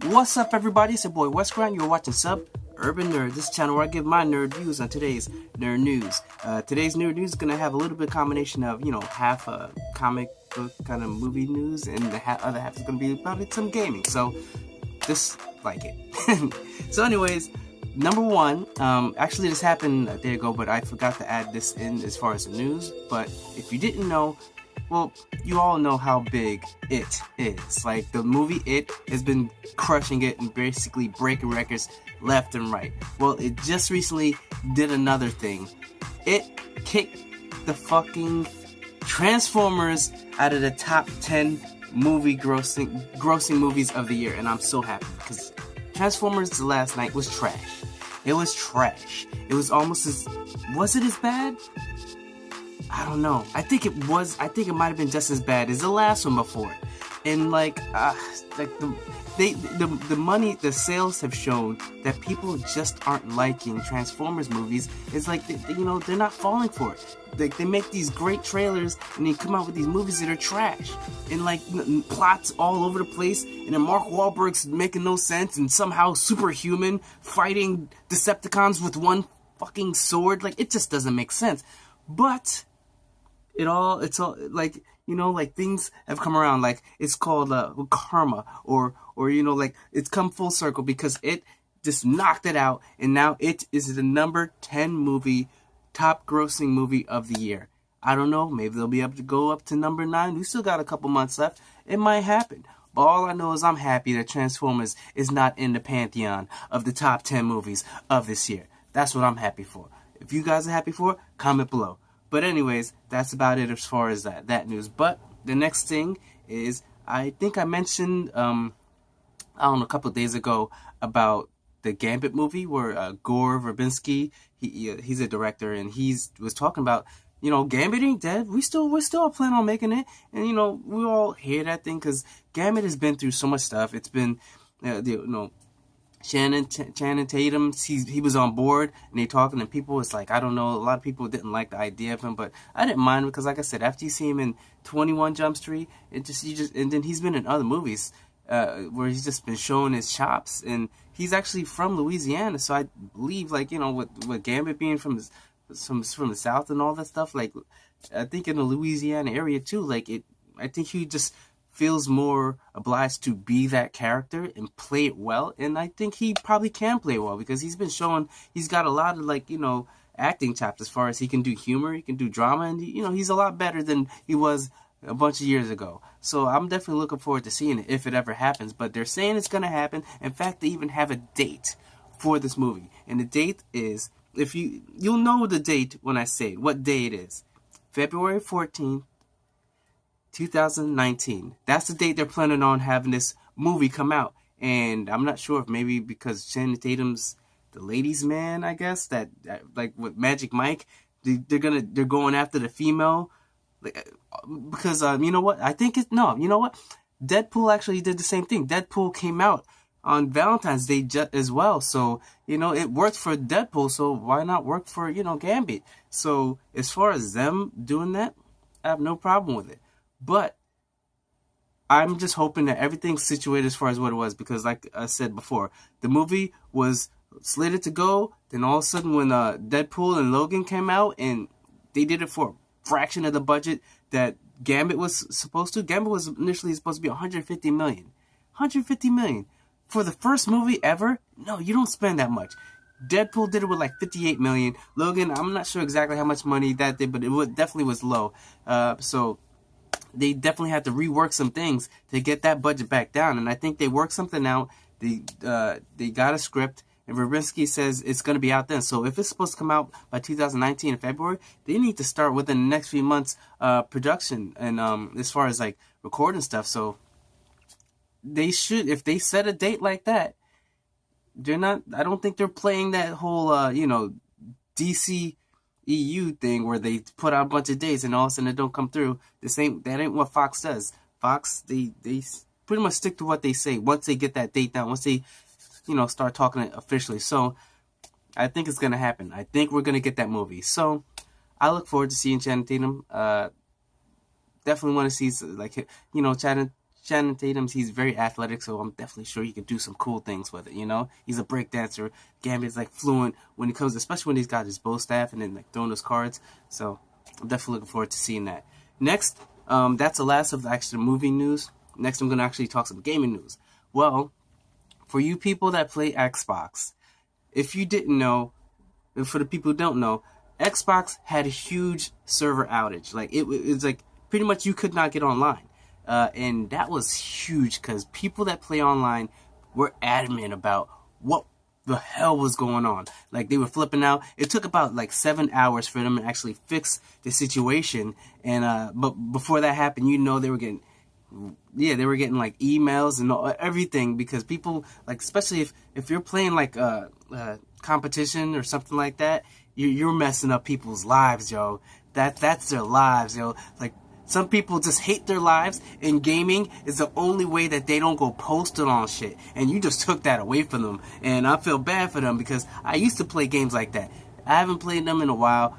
What's up, everybody? It's your boy Wes Grant. You're watching Urban Nerd. This channel where I give my nerd views on today's nerd news. Today's nerd news is gonna have a little bit of combination of half comic book kind of movie news, and the other half is gonna be about some gaming. So just like it. So, anyways. Number one, actually this happened a day ago, but I forgot to add this in as far as the news. But if you didn't know, well, you all know how big It is. Like, the movie It has been crushing it and basically breaking records left and right. Well, it just recently did another thing. It kicked the fucking Transformers out of the top 10 movie grossing movies of the year, and I'm so happy because Transformers last night was trash. It was trash. It was almost was it as bad? I don't know. I think it was. I think it might have been just as bad as the last one before it. And the money, the sales have shown that people just aren't liking Transformers movies. It's like they're not falling for it. Like, they make these great trailers and they come out with these movies that are trash and like plots all over the place, and then Mark Wahlberg's making no sense and somehow superhuman fighting Decepticons with one fucking sword. Like, it just doesn't make sense. But it's all like things have come around. Like, it's called karma, or like it's come full circle because it just knocked it out, and now it is the number 10 movie, top grossing movie of the year. I don't know, maybe they'll be able to go up to number 9. We still got a couple months left. It might happen. But all I know is I'm happy that Transformers is not in the pantheon of the top 10 movies of this year. That's what I'm happy for. If you guys are happy for it, comment below. But anyways, that's about it as far as that news. But the next thing is, I think I mentioned, a couple of days ago about the Gambit movie where Gore Verbinski, he's a director, and was talking about, Gambit ain't dead. We're still planning on making it, and we all hear that thing because Gambit has been through so much stuff. It's been, Channing Tatum, he was on board, and they talking, and people was like, I don't know, a lot of people didn't like the idea of him, but I didn't mind, because like I said, after you see him in 21 Jump Street, and then he's been in other movies where he's just been showing his chops, and he's actually from Louisiana, so I believe, like, with Gambit being from the South and all that stuff, like, I think in the Louisiana area too, like, I think he just feels more obliged to be that character and play it well, and I think he probably can play well because he's been showing he's got a lot of acting chops as far as he can do humor, he can do drama, and he's a lot better than he was a bunch of years ago. So I'm definitely looking forward to seeing it if it ever happens. But they're saying it's gonna happen. In fact, they even have a date for this movie, and the date is, if you'll know the date when I say it, what day it is. February 14th, 2019. That's the date they're planning on having this movie come out. And I'm not sure if maybe because Channing Tatum's the ladies' man, I guess, that like with Magic Mike, they're going after the female, because you know what? I think you know what? Deadpool actually did the same thing. Deadpool came out on Valentine's Day as well. So, it worked for Deadpool, so why not work for, Gambit? So as far as them doing that, I have no problem with it. But I'm just hoping that everything's situated as far as what it was, because like I said before, the movie was slated to go, then all of a sudden when Deadpool and Logan came out, and they did it for a fraction of the budget that Gambit was supposed to. Gambit was initially supposed to be $150 million. $150 million. For the first movie ever? No, you don't spend that much. Deadpool did it with like $58 million. Logan, I'm not sure exactly how much money that did, but it definitely was low. So they definitely had to rework some things to get that budget back down, and I think they worked something out. They got a script, and Verbinski says it's going to be out then. So if it's supposed to come out by 2019 in February, they need to start within the next few months production and as far as like recording stuff. So they should, if they set a date like that, I don't think they're playing that whole DC EU thing where they put out a bunch of dates and all of a sudden it don't come through. That ain't what Fox does. Fox, they pretty much stick to what they say once they get that date down, once they start talking it officially. So I think it's gonna happen. I think we're gonna get that movie. So I look forward to seeing Channing Tatum. Definitely want to see, like, Channing Tatum, he's very athletic, so I'm definitely sure he could do some cool things with it. He's a break dancer. Gambit's like fluent when he comes, especially when he's got his bow staff and then like throwing those cards. So I'm definitely looking forward to seeing that. Next, that's the last of the extra movie news. Next, I'm gonna actually talk some gaming news. Well, for you people that play Xbox, if you didn't know, and for the people who don't know, Xbox had a huge server outage. Like it's like pretty much you could not get online. And that was huge because people that play online were adamant about what the hell was going on. Like they were flipping out. It took about like 7 hours for them to actually fix the situation. And but before that happened, they were getting like emails and everything because people like, especially if you're playing like competition or something like that, you're messing up people's lives, yo. That's their lives, yo. Like. Some people just hate their lives, and gaming is the only way that they don't go posting on shit. And you just took that away from them. And I feel bad for them because I used to play games like that. I haven't played them in a while.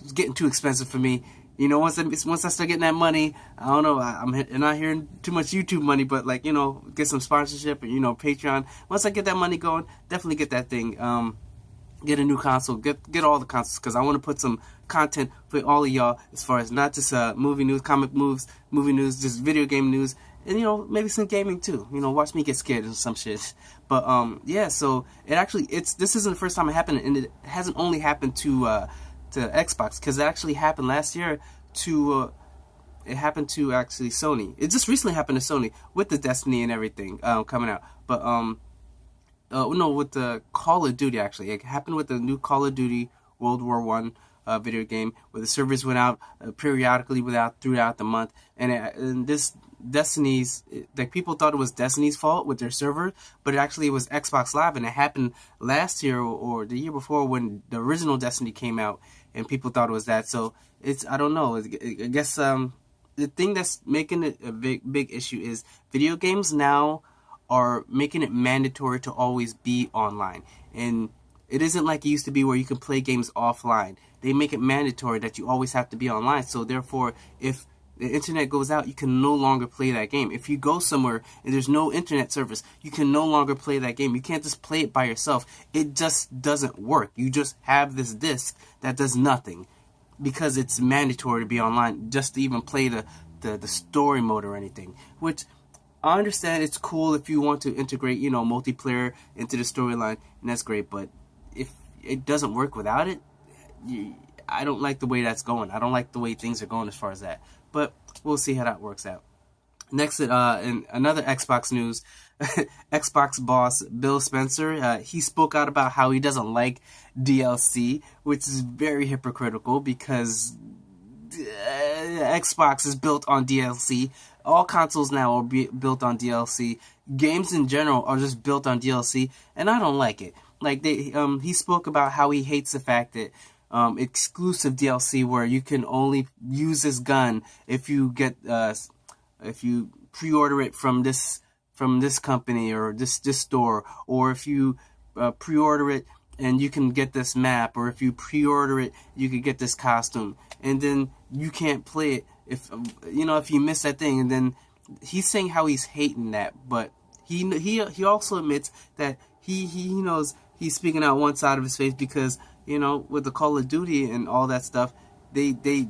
It's getting too expensive for me. Once I start getting that money, I don't know, I'm not hearing too much YouTube money, but like, get some sponsorship or, Patreon. Once I get that money going, definitely get that thing. Get a new console, get all the consoles, because I want to put some content for all of y'all as far as not just movie news, comic moves, movie news, just video game news, and maybe some gaming too. Watch me get scared and some shit. But yeah, so this isn't the first time it happened, and it hasn't only happened to Xbox, because it actually happened last year to actually Sony. It just recently happened to Sony with the Destiny and everything coming out, but no, with the Call of Duty, actually. It happened with the new Call of Duty World War One video game, where the servers went out periodically throughout the month. And this Destiny's, like, people thought it was Destiny's fault with their server, but it was Xbox Live, and it happened last year or the year before when the original Destiny came out, and people thought it was that. So, I don't know. I guess the thing that's making it a big issue is video games now are making it mandatory to always be online. And it isn't like it used to be where you can play games offline. They make it mandatory that you always have to be online. So therefore, if the internet goes out, you can no longer play that game. If you go somewhere and there's no internet service, you can no longer play that game. You can't just play it by yourself. It just doesn't work. You just have this disc that does nothing because it's mandatory to be online just to even play the story mode or anything. Which I understand it's cool if you want to integrate, multiplayer into the storyline, and that's great. But if it doesn't work without it, I don't like the way that's going. I don't like the way things are going as far as that. But we'll see how that works out. Next, in another Xbox news, Xbox boss Bill Spencer, he spoke out about how he doesn't like DLC, which is very hypocritical because Xbox is built on DLC. All consoles now are built on DLC. Games in general are just built on DLC, and I don't like it. Like he spoke about how he hates the fact that exclusive DLC where you can only use this gun if you get if you pre-order it from this company or this store, or if you pre-order it and you can get this map, or if you pre-order it you can get this costume, and then you can't play it if you miss that thing. And then he's saying how he's hating that, but he also admits that he knows he's speaking out one side of his face because with the Call of Duty and all that stuff, they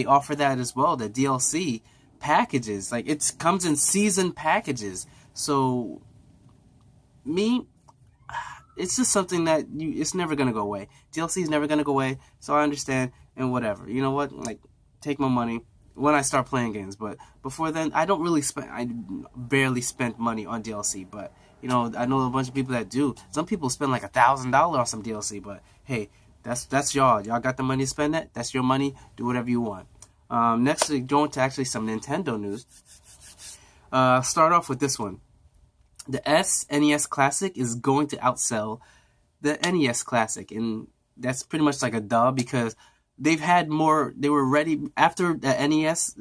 offer that as well, the DLC packages. Like, it comes in season packages. So it's just something that it's never gonna go away. DLC is never gonna go away. So I understand, and whatever. You know what? Like, take my money when I start playing games. But before then, I barely spent money on DLC. But I know a bunch of people that do. Some people spend like $1,000 on some DLC. But hey, that's y'all. Y'all got the money to spend that. That's your money. Do whatever you want. Next, we go into actually some Nintendo news. Start off with this one. The SNES Classic is going to outsell the NES Classic, and that's pretty much like a duh because they've had more. They were ready after the NES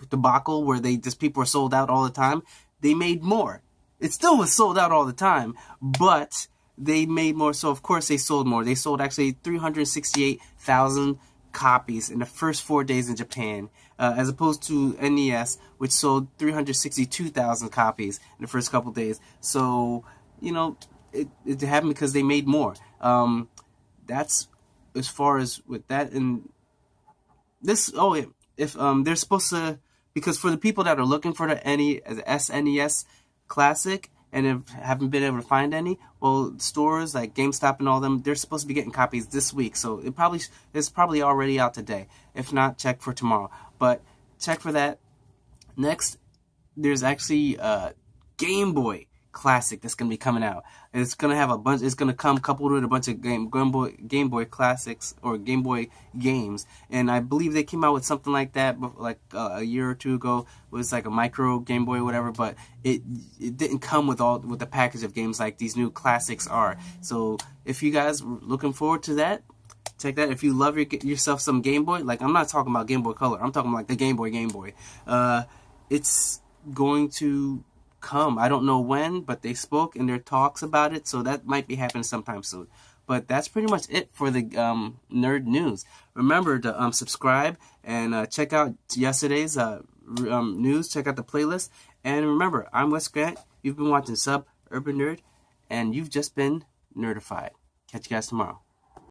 debacle where people were sold out all the time. They made more. It still was sold out all the time, but they made more. So of course they sold more. They sold actually 368,000 copies in the first 4 days in Japan. as opposed to NES, which sold 362,000 copies in the first couple days. So, it happened because they made more. That's as far as with that. And this, if they're supposed to, because for the people that are looking for the SNES Classic and haven't been able to find any, well, stores like GameStop and all them, they're supposed to be getting copies this week. So it's probably already out today. If not, check for tomorrow. But check for that. Next, there's actually a Game Boy Classic that's gonna be coming out. It's gonna have a bunch. It's gonna come coupled with a bunch of Game Boy Classics or Game Boy games, and I believe they came out with something like that, like a year or two ago. It was like a micro Game Boy or whatever, but it didn't come with the package of games like these new classics are. So if you guys are looking forward to that, check that. If you love yourself some Game Boy, like I'm not talking about Game Boy Color, I'm talking like the Game Boy. It's going to come. I don't know when, but they spoke in their talks about it, so that might be happening sometime soon. But that's pretty much it for the nerd news. Remember to subscribe and check out yesterday's news. Check out the playlist. And remember, I'm Wes Grant. You've been watching Sub Urban Nerd, and you've just been nerdified. Catch you guys tomorrow.